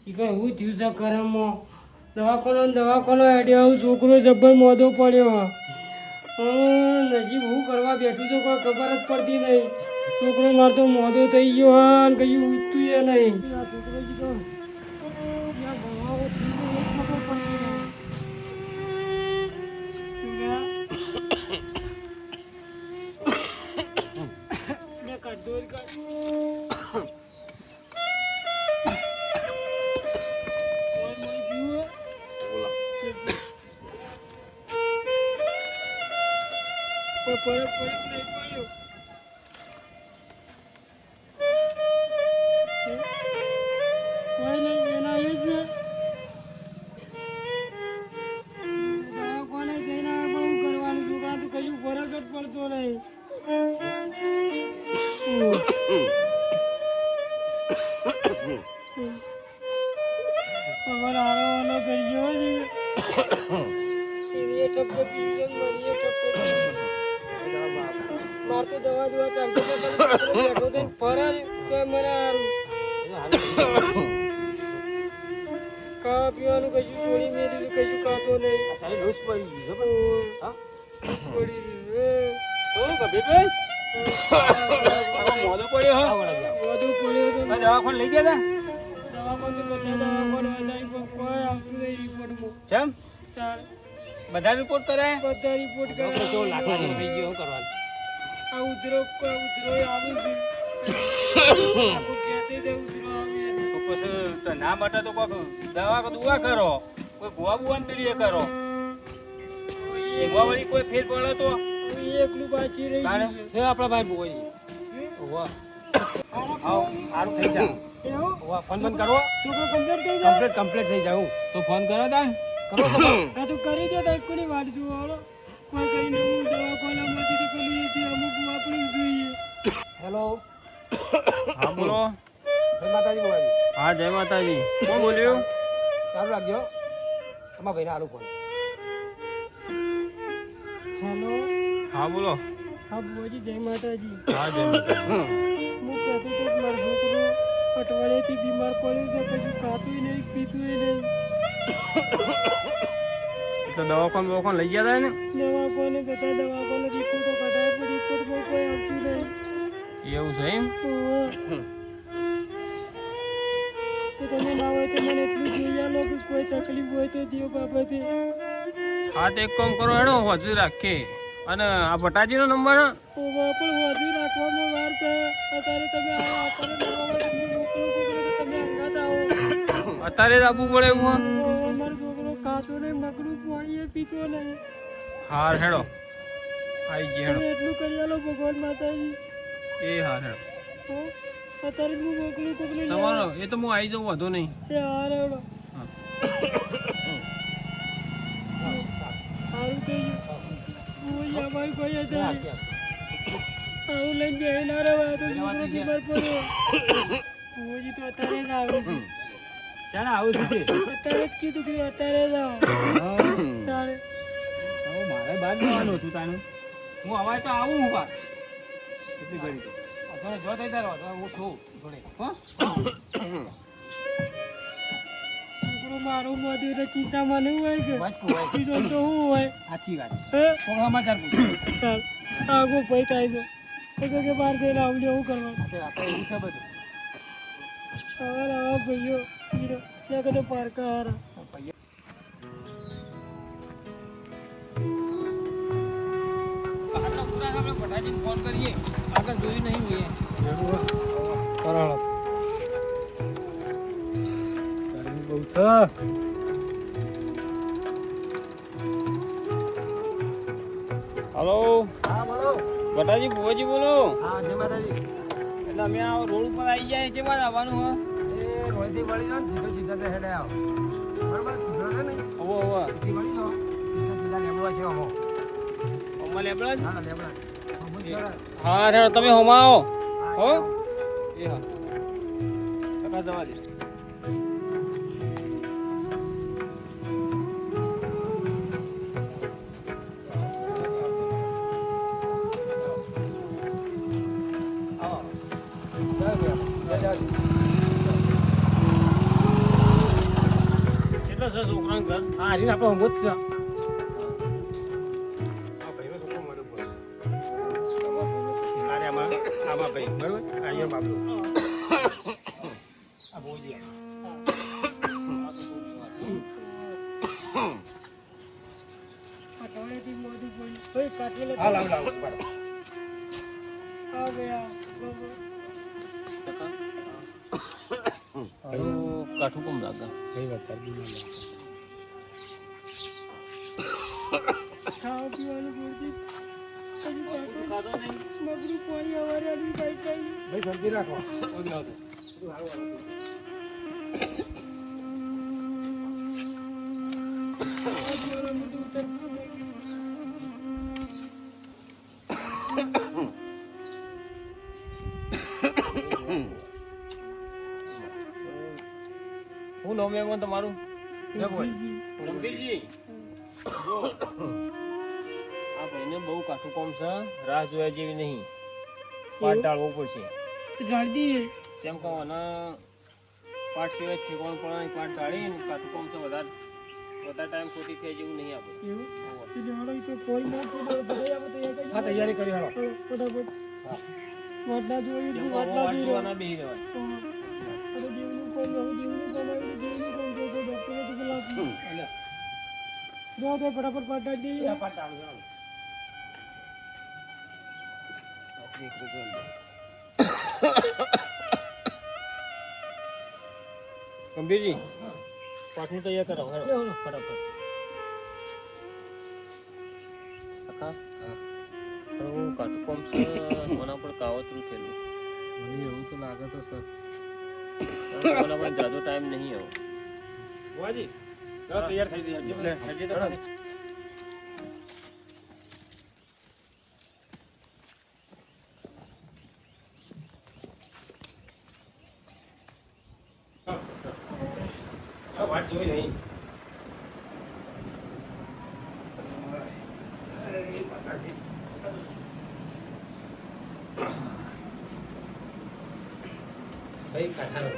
કઈ હું થયું છે કરમમાં દવાખાનો હેડ્યો આવું છોકરો જબ્બર મોદો પડ્યો નસીબ હું કરવા બેઠું છું કોઈ ખબર જ પડતી નહીં છોકરો માર તો મોદો થઈ ગયો હા ને કઈ ઉઠતું એ નહીં છોકરો કીધો માર તો દવા ચાલતો ફરાર તો મને ખાવા પીવાનું કશું છોડી મેળ્યું કશું ખાતો નહીં મોદો પડ્યો દવાખાને લઈ ગયા હતા બધા રિપોર્ટ કરાય બધા રિપોર્ટ કરાય લાખો થઈ ગયો શું કરવાનું આ ઉધરો આવું છે પછી ના માટે તો કોઈ દવા દુઆ કરો કોઈ ભુવા બુવાન પેલી એ કરો વળી કોઈ ફેર પડે તો એકલું પાછી રહી છે આપણા ભાઈ ભુવાજી સારું થઈ જાય ફોન બંધ કરો છોકરો કમ્પ્લીટ થઈ જાવ તો ફોન કરો તાર કરો આ તો કરી દે તો કોની વાટ જોવાળો કોઈ કરીને હું દવાખાનામાંથી તો પેલી હતી અમુક આપણે જોઈએ હેલો હા બોલો જય માતાજી બોલાજી હા જય માતાજી કોણ બોલ્યું ચાલુ રાખજો તમારા ભાઈને હારું ફોન હેલો હા બોલો હા બોજી જય માતાજી હા જય માતાજી હું કહેતો તો મારો છોકરો અઠવાડિયાથી બીમાર પડ્યો છે કશું ખાતું નહીં પીતું નહીં તો દવાખાને લઈ ગયા હતા ને દવાખાને બધા દવાખાને રિપોર્ટો કઢાય પણ રિપોર્ટમાં કોઈ આવતું નહીં એવું છે એમ તો તમે ના હોય તો મને એટલું જોઈ આલો કે કોઈ તકલીફ હોય તો દિયો બાબતે હા તો એક કામ કરો હેડો હજુ રાખીએ અને આ ભટાજીનો નંબર પણ હજુ રાખવામાં વાર કે અત્યારે તમે અત્યારે તમે અંગાત આવો અત્યારે જ આવવું પડે એવું અમારો છોકરો ખાતો નહીં મગરું પાણી પીતો નહીં હાર હેડો આવી ગઈ હેડો એટલું કરી આલો ભગવાન માતાજી એ હાર હેડો અત્યારે હું મોકલું તમારો એ તો હું આવી જાઉં વધુ નહીં એ હાર હેડો સારું થઈ ગયું અમારી કોઈ અત્યારે આવું લઈને બેહેલા રહેવા તો છોકરો બીમાર પડ્યો ભુવોજી તો અત્યારે જ આવે છે ક્યાં આવું છે અત્યારે જ કીધું કે અત્યારે જ આવો તારે મારે બહાર જવાનું હતું તાનું હું અવાજ તો આવું હું બહાર એટલી ઘડી તો અત્યારે જો થઈ તારો હું છું જોડે હો છોકરો મારો મોદી એટલે ચિંતા મને હોય કે બીજો તો શું હોય સાચી વાત હે કોઈ સમાચાર પૂછો ચાલ આગો ભાઈ થાય છે તો કે બહાર જઈને આવડે એવું કરવાનું એવું છે બધું આવા ભાઈઓ હીરો ત્યાં કદે પારકા હારા ફોન કરીએ આગળ જોયું નહીં જોઈએ બહુ છે હલો હા બોલો ભટાજી ભુવાજી બોલો હા જય માતાજી એટલે અમે આ રોડ ઉપર આવી જાય છે બાદ આવવાનું હા એ રોડથી વળી જાઓ ને સીધો હેડે આવો બરાબર સીધો છે ને ઓવો વળી જાઓ સીધા લેબડો છે અમો લેબડા હા લેબડા હા હેડો તમે હોમાં આવો હો એ હા ટકા જવા દે છે છોકરાનું ઘર હા હરીને આપણો હંગો જ છે અરે આમાં ભાઈ બરોબર અહીંયા બાબલો આ બોજી અઠવાડિયાથી મોઢું પડ્યું. ઓય, કાઢી લે. હા લાવ બરાબર આ ગયા. બરોબર. કાઠું કોમ લાગે કઈ વાત સાચી ના ખાવા પીવાનું પૂરતી. હજી પાછું ખાધો નહીં મગનું પાણી અવારે આની કાંઈ કાંઈ. ભાઈ શાંતિ રાખો આ જોરા મોટું ઉતરતું નહીં. હું નામ એમ તમારું ગંભીરજી જો આ ભાઈને બહુ કાઠું કોમ છે રાહ જોયા જેવી નહીં પાટ ડાળવો પડશે તો ગાડી દઈએ. કેમ કહો અને પાટ સિવાય ઠેકવાનું પડે પાટ ડાળી ને કાઠું કોમ છે વધારે ટાઈમ ખોટી થાય જેવું નહીં આપણે એવું? તો જાણો એ તો કોઈ ના કોઈ બધાય આપણે તૈયાર કરી હા તૈયારી કરી હાલો ફટાફટ. વાટલા જોઈએ કેમ તો કહો વાટલા વાટ જોઈએ. જોવાના બેહી રહેવાય અરે દેવનું કોમ, હવે દેવનું કોમ આવ્યું, દેવનું કોમ જો તો ડૉક્ટરે તો પેલા જો તો ફટાફટ પાટા દઈએ. ગંભીરજી પાટનું તૈયાર કરાવો હેડો લ્યો, લ્યો. ફટાફટ કાકા તો કાઠું કોમ છે મને પણ કાવતરું થયેલું મને એવું તો લાગે તો સર મને પણ જાજો ટાઈમ નહીં આવો વાજી તૈયાર થઈ ગયા એટલે હજી તો ખરી. વાટ જોઈ નહીં ભાઈ કાઠાનો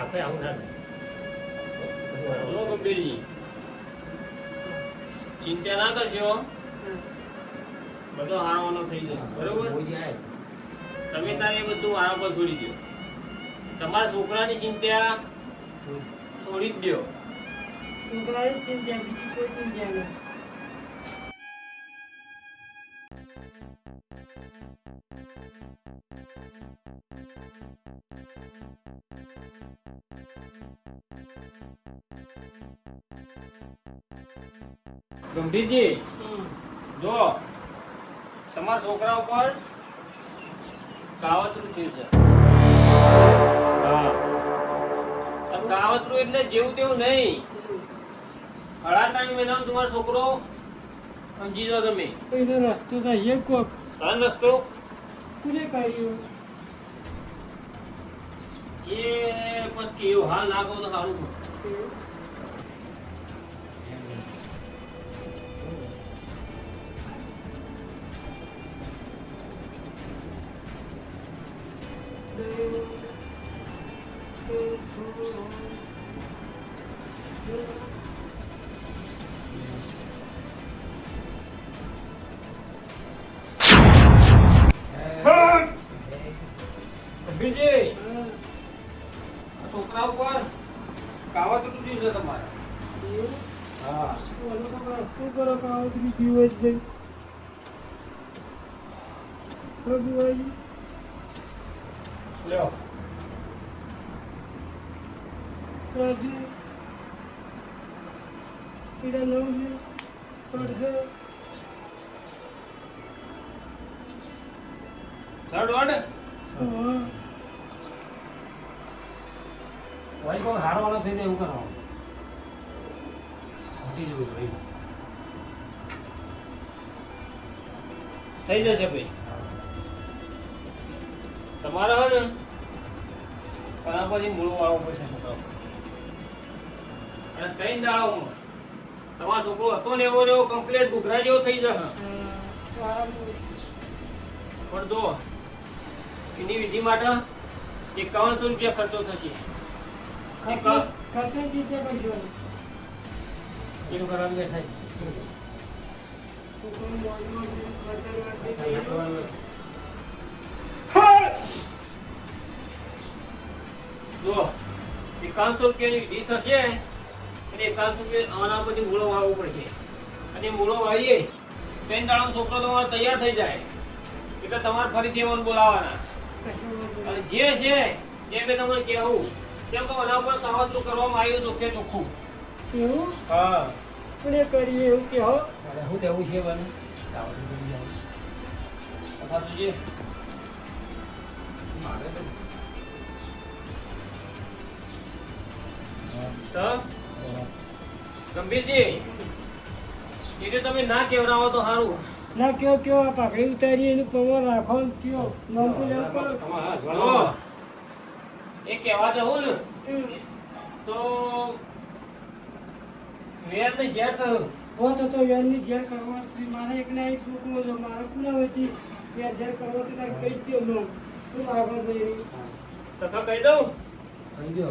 આપણે આવું ના જો ગંભીરજી ચિંતા ના કરશો બધો હારવાનો થઈ જશે બરોબર તમે તારે બધું આરા પર છોડી દો તમારા છોકરાની ચિંતા છોડી જ દો છોકરાની ચિંતા, બીજી કોઈ ચિંતા નહીં. ગંભીરજી જો તમારા છોકરા ઉપર કાવતરું થયું છે હા અને કાવતરું એટલે જેવું તેવું નહીં 3.5 મહિનામાં તમારો છોકરો સમજી જાઓ તમે એનો રસ્તો થશે કોક. સન રસ્તો કોને કાઢ્યો? એ બસ કેવું હાલ નાખો તો સારું ગંભીરજી છોકરા ઉપર કાવતરું થયું છે તમારે હા ઓલો તો રસ્તો કરો કાવતરી થયું જ ભાઈ. રઘુભાઈ લ્યો રાજી પીડા નવ છે પડશે. થર્ડ વોર્ડ હા ભાઈ કોઈ હારવાનો થઈ જાય એવું કરો મોટી જવું ભાઈ થઈ જશે ભાઈ તમારે હોય ને પણ પછી મૂળ વાળો પડશે છોકરાઓ અને 3 દાડાઓમાં તમારો છોકરો હતો ને એવો ને એવો કમ્પ્લીટ ઘૂઘરા જેવો થઈ જશે પણ જો એની વિધિ માટે 5100 રૂપિયા ખર્ચો થશે ખર્ચો ચિંતા કરજો. પેલું કરવાનું બેઠા છે છોકરાનું મોજમાં ખર્ચા વાળતી જો 500 રૂપિયાની ડીશ હશે અને 500 રૂપિયા આના પછી મૂળો વાળવો પડશે અને મૂળો વાળીએ ત્રણ દાડાનો છોકરો તમારો તૈયાર થઈ જાય એટલે તમારે ફરીથી એમને બોલાવવાના અને જે છે એ મેં તમને કહેવું કેમ કે આના ઉપર કાવતરું કરવામાં આવ્યું ચોખ્ખે ચોખ્ખું એવું હા આપણે કરીએ એવું કે હો અરે શું દેવું છે બને કાવતરું કરી જાય તથા તુજે મારે તો ગંભીરજી એ જો તમે ના કેવડાવો તો સારું ના કયો આ પાઘડી ઉતારી એનું પવન રાખો ને કયો નોંધું લેવું પડે જો એ કહેવા જવું ને તો વેર ને ઝેર થયું હો તો વેરની ઝેર કરવા છે મારે એકને એક છોકરો છે મારે કોના વચ્ચે વેર ઝેર કરવા તો તારે કહી જ દો શું આગળ જઈ રહી તથા કહી દઉં કહી દો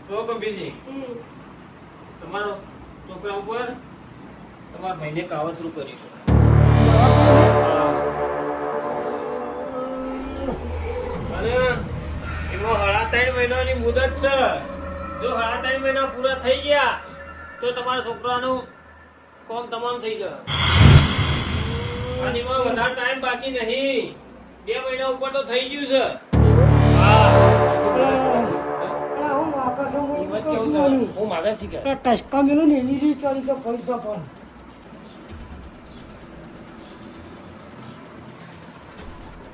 તો ગંભીરજી તમારો છોકરા ઉપર તમારા ભાઈને કાવતરું કરીશું અને એમાં 3.5 મહિનાની મુદત છે જો 3.5 મહિના પૂરા થઈ ગયા તો તમારા છોકરાનું કામ તમામ થઈ જશે અને એમાં વધારે ટાઈમ બાકી નહીં 2 મહિના ઉપર તો થઈ ગયું છે હું માગે શીખે ટચકા મેલું ને એની રીત ચાલી તો પૈસા પણ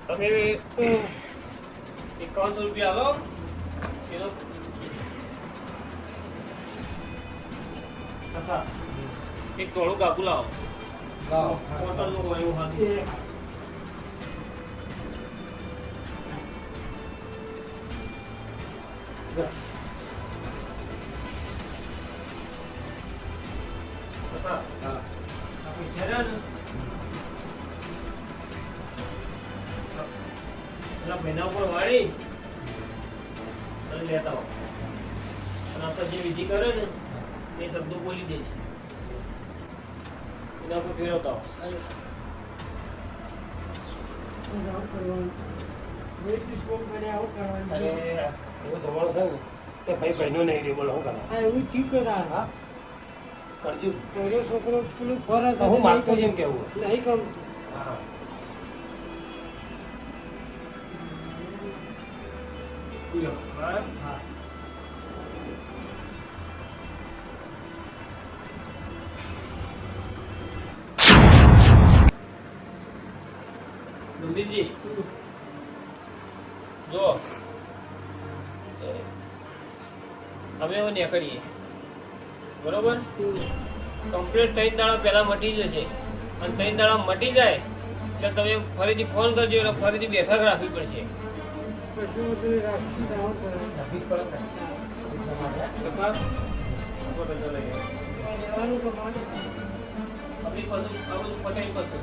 તમે 5100 રૂપિયા લો એનો તથા એક થોડું કાપુ લાવો કોટનનું હોય એવું હાથી તથા આપણે છે ને એના મહિના ઉપર વાળી અને લેતા આવો અને આપણે જે વિધિ કરે ને એ શબ્દો બોલી દેજે એના ઉપર ફેરવતા આવો અરે એવું જમાનો છે ને કે ભાઈ બહેનો નહીં રે બોલો શું કરવા એવું ઠીક કરા કરજો પહેલો છોકરો પેલું ફરસ હું માગતો જ એમ કેવું નહીં ગમતું હા હા ગંભીરજી જો અમે હવે નીકળીએ બરોબર કમ્પ્લીટ 3 દાડા પહેલા મટી જશે અને 3 દાડા મટી જાય એટલે તમે ફરીથી ફોન કરજો એટલે ફરીથી બેઠક રાખવી પડશે પછી બધું રાખી જવું પડે નક્કી જ પડે ને. લેવાનું તો મારે આપણી પાસે આ બધું પટાઈ પાસે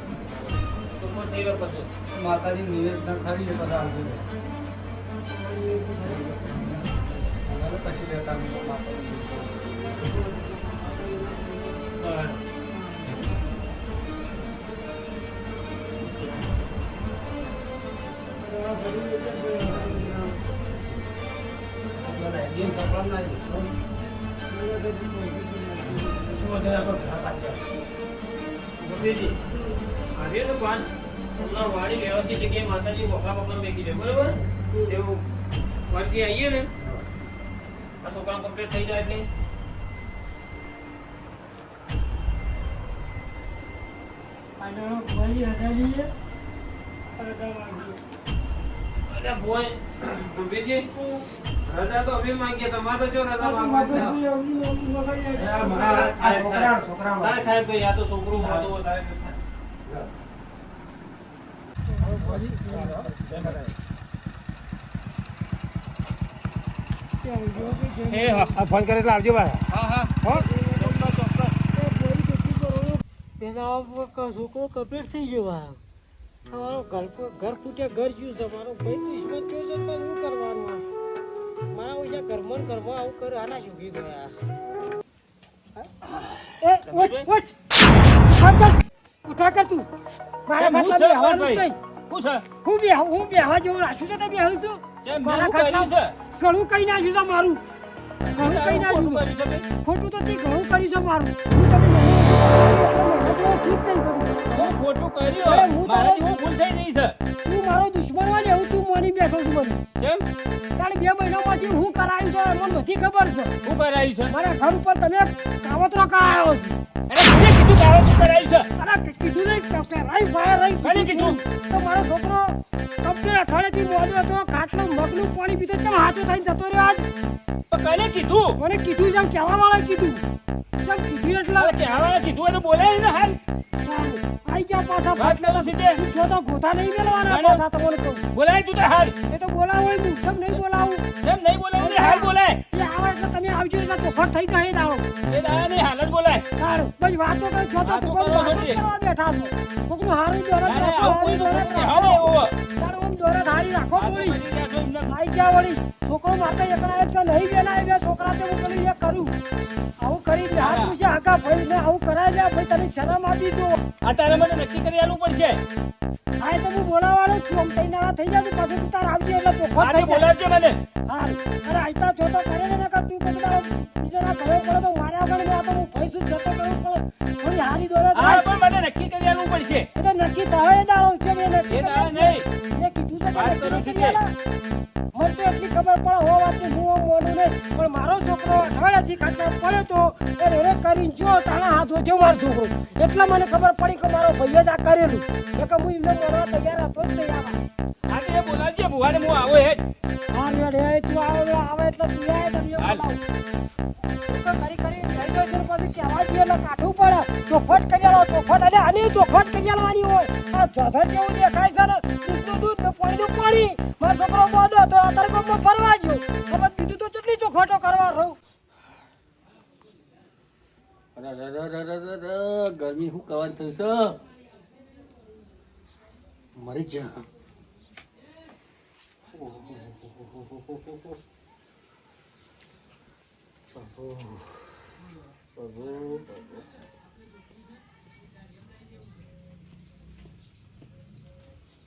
સુપર થઈ ગયો પછી માતાજી નિવેદન ખરી છે બધા આવજો પછી લેતા વાડી વ્યવસ્થિત જગ્યાએ માતાજી વખરા વખરા મેકી દે બરોબર તેવું વાડી આવીએ ને આ છોકરા કમ્પ્લીટ થઈ જાય એટલે આનો ભાઈ હજારીએ અરે બોય ગંભીરજી રજા તો અમે માંગીએ તમારે તો જો રજા માંગવા છે છોકરા થાય ભાઈ આ તો છોકરું મોટો વધારે ફોન કરે એટલે આવજો ભાઈ હા હા ચોક્કસ પેલા છોકરો કમ્પ્લીટ થઈ ગયો તમારો ઘર ફૂટે ઘર જ્યું છે મારો ભાઈ દુશ્મન થયો છે તો શું કરવાનું મારા ઓછા ઘરમાં ઘરમાં આવું કરે આના ચૂકી ગયા એ ઉઠ ઉઠ ઉઠા કર તું મારા કેમ, હું ખાટલા છે, બેહવાનું ભાઈ? નહીં. શું છે? હું બેહવા જેવું રાખ્યું છે તો બેહું છું કેમ, મારા મેં શું કર્યું ખાટલા છે? ઘણું કઈ નાખ્યું છે મારું ઘણું કઈ નાખ્યું ખોટું છે. કર્યું છે ભાઈ? ખોટું તો તે ઘણું કર્યું છે મારું હું તમે મહેનત ઠીક નહીં કરું હું ખોટું અરે, કર્યું હું મારાથી હું ભૂલ થઈ ગઈ છે તું મારો દુશ્મન હોય ને એવું તું માની બેઠો છું મને કેમ તારે 2 મહિનામાંથી હું કરાયું છે મને બધી ખબર છે શું કરાયું છે મારા ઘર ઉપર તમે કાવતરો કરાયો છે અરે મને કીધું કે આવું શું કરાયું છે અરે કીધું નહીં કે રાઈ ફાયર રાઈ કોને કીધું? તો મારો છોકરો કમ્પ્લેટ અઠવાડિયાથી મોડો હતો ખાટલો મગનું પાણી પીતો ચમ હાથો થઈને જતો રહ્યો આજ પણ કને કીધું મને કીધું જેમ કહેવા વાળા કીધું જેમ કીધું એટલે અરે કહેવાના કીધું હોય તો બોલાય ને હાલ આઈ ગયા પાછા વાત કરો સીધે જો તો ગોથા નહીં મેળવાના ના, ના. પાછા તમને કહું બોલાય તું તો હાલ એ તો બોલાવો હું કેમ નહીં બોલાવું કેમ નહીં બોલાવું ને હાલ બોલાય એ આવે એટલે તમે આવજો એટલે તોફાન થઈ જાય એ દાડો એ દાડા નહીં હાલ જ બોલાય સારું પછી વાતો કરી છો તો વાતો કોઈ કરો વાતો નથી. કરવા બેઠા છો કોકનું હારું દોરત અરે રાખો, આવું કોઈ હારું નું દોરત કહેવા રાખો. નહીં એવો તારું આમ દોરત હારી રાખો આ તો થોડી બની ગયા છો એમને. આઈ ગયા વળી છોકરો માતા એકલા એક તો નહીં બેના એ બે છોકરા તે હું પેલું એક કરું આવું કરી દે હાથ પૂછે હકા ભાઈ ને આવું કરાય લે ભાઈ તને શરમ આપી દો આ તારે મને નક્કી કરી આલવું પડશે હા તો હું બોલાવાનો છું આમ તઈ નાળા થઈ જાય પછી તું તાર આવજે એટલે તોફાન આજે થઈ જાય બોલાવજો મને હારું અરે આઈતા જોતો કરે ને નકર તું કદી તારો બીજાના ઘરે પડે તો માર્યા વગર આ તો હું પૈસું જતો કરવું પડે થોડી હારી દોરત હા હારી. પણ મને નક્કી કરી આલવું પડશે એટલે નક્કી થાય એ દાડો છે મેં નક્કી એ દાડા કર્યું છે. નહીં. મેં કીધું છે કે વાત નક્કી કરું નથી છું કર્યા. મને તો એટલી ખબર પડે હો વાતની હું આમ મોનું નહીં પણ મારો છોકરો અઠવાડિયાથી ખાટલા પડ્યો તો એ રેરે કરીને જો તાણા હાથ વધ્યો મારો છોકરો એટલે મને ખબર પડી કે મારો ભાઈએ જ આ કરેલું એટલે હું એમને મળવા તૈયાર હતો જ નહીં આવા હા તો એ બોલાવજે ભુવાને હું આવો હેડ હા રેડ હે તું આવે એટલે તું આય તમે હાલ. બોલાવ તો કરી કરી જઈ ગયો છે પછી કહેવા જઈએ એટલે કાઠું પડે ચોખવટ કરી આલો ચોખવટ એટલે આની ચોખવટ કરી આલવાની હોય આ જોધર જેવું દેખાય છે ને દૂધનું દૂધ ને પાણીનું પાણી મારો છોકરો બોધો તો અત્યારે ગામમાં ફરવા ગયો હવે બીજું તો કેટલી ચોખવટો કરવા રહું ગરમી શું કરવાની થઈ છે મરી જા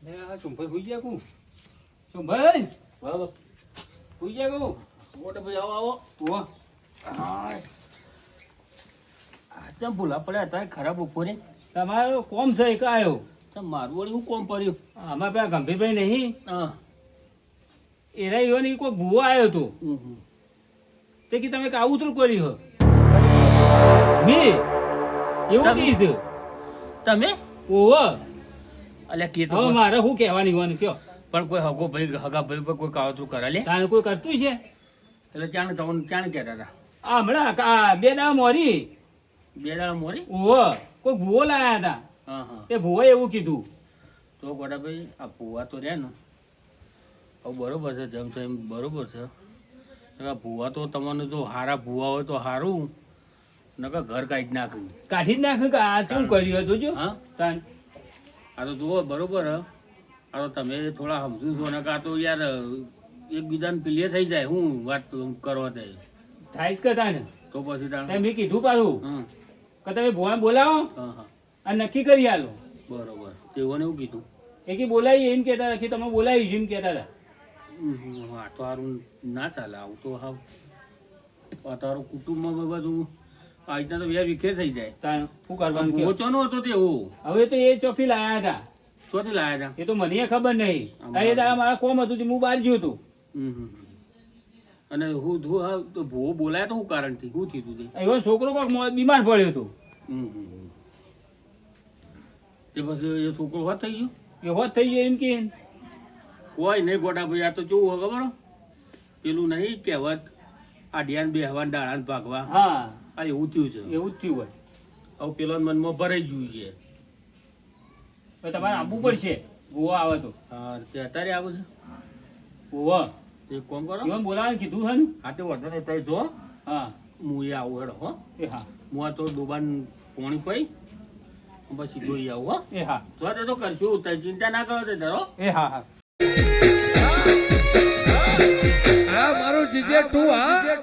લે આ સુંભાઈ હુઈ ગયા કું સુંભાઈ બરાબર હુઈ ગયા કું મોટે ભાઈ આવો આવો ઓ ચમ ભૂલા પડ્યા હતા ખરાબ બપોરે તમારો કોમ છે એક આવ્યો ચમ મારું વળી હું કોમ પડ્યું આમાં પેલા ગંભીરભાઈ નહીં હા એ રહ્યો ને કોઈ ભૂવો આવ્યો હતો તે કે તમે કાઉતરું કર્યું હો મેં એવું તમે? કહીશ તમે ઓહો અલ્યા કે હવે મારે શું કહેવાની હોવાનું કયો પણ કોઈ હગો ભાઈ હગા ભાઈ પર કોઈ કાવતરું કરા લે તારે કોઈ કરતું છે એટલે ચાણે તમને ચાણે કહેતા હતા આ હમણાં આ 2 દાડા મોરી બે દાડા મોરી ઓહો કોઈ ભૂવો લાયા હતા હા હા એ ભૂવોએ એવું કીધું તો ગોડા ભાઈ આ ભૂવા તો રહ્યા ને હવે બરોબર છે જેમ છે એમ બરોબર છે નકર ભૂવા તો તમને જો હારા ભૂવા હોય તો હારું નકર ઘર કાઢી નાખ્યું કાઢી જ નાખ્યું કે આ શું કર્યું જોજો હા તાન આ તો જુઓ બરોબર હે આ તો તમે થોડા સમજુ છો નકર આ તો યાર એકબીજાને પ્રિય થઈ જાય હું વાત કરવા તે થાય જ કરતા ને તો પછી તાણ મેં કીધું પાછું હા કે તમે ભૂવા બોલાવો હા હા અને નક્કી કરી આલો બરોબર તેઓને એવું કીધું એ કે બોલાવી એમ કહેતા હતા કે તમે બોલાવી એમ કહેતા હતા આ તો સારું ના ચાલે આવું તો હાવ આ તારું કુટુંબમાં બધું આ રીતના તો બે વિખેર થઈ જાય તાન શું કરવાનું કયો? પહોંચવાનો હતો તે એવું હવે તો એ ચોથી લાયા હતા ચોથી લાયા હતા એ તો મને ખબર નહીં આ એ દાડા મારા કોમ હતું તે હું બહાર ગયો હતો અને હું ધુ હા તો ભૂવો બોલાય તો શું કારણથી શું થયું હતું તે એવો છોકરો કોક બીમાર પડ્યો હતો તે પછી એ છોકરો વાત થઈ ગયો એ હોત થઈ ગયો એમ કે કોઈ નહીં ગોટા ભાઈ આ તો કેવું હોય ખબર હો? પેલું નહીં કહેવત આ ધ્યાન બે હવાન ડાળાને ભાગવા હા આ એવું થયું છે એવું જ થયું હોય હવે પેલા મનમાં ભરાઈ ગયું છે તો તમારે આવવું પડશે ગોવા આવે તો હા તે અત્યારે આવું છે ગોવા એક કામ કરો એમાં બોલાવાનું કીધું છે ને હા તે વાંધો નહીં તમે જો હા હું એ આવું હેડો હો એ હા હું આ તો ડોબાન પોણી પઈ પછી જોઈ આવું હો એ હા તો તે તો કરશું તમે ચિંતા ના કરો તે ધરો એ હા હા આ મારું જીજે તું હા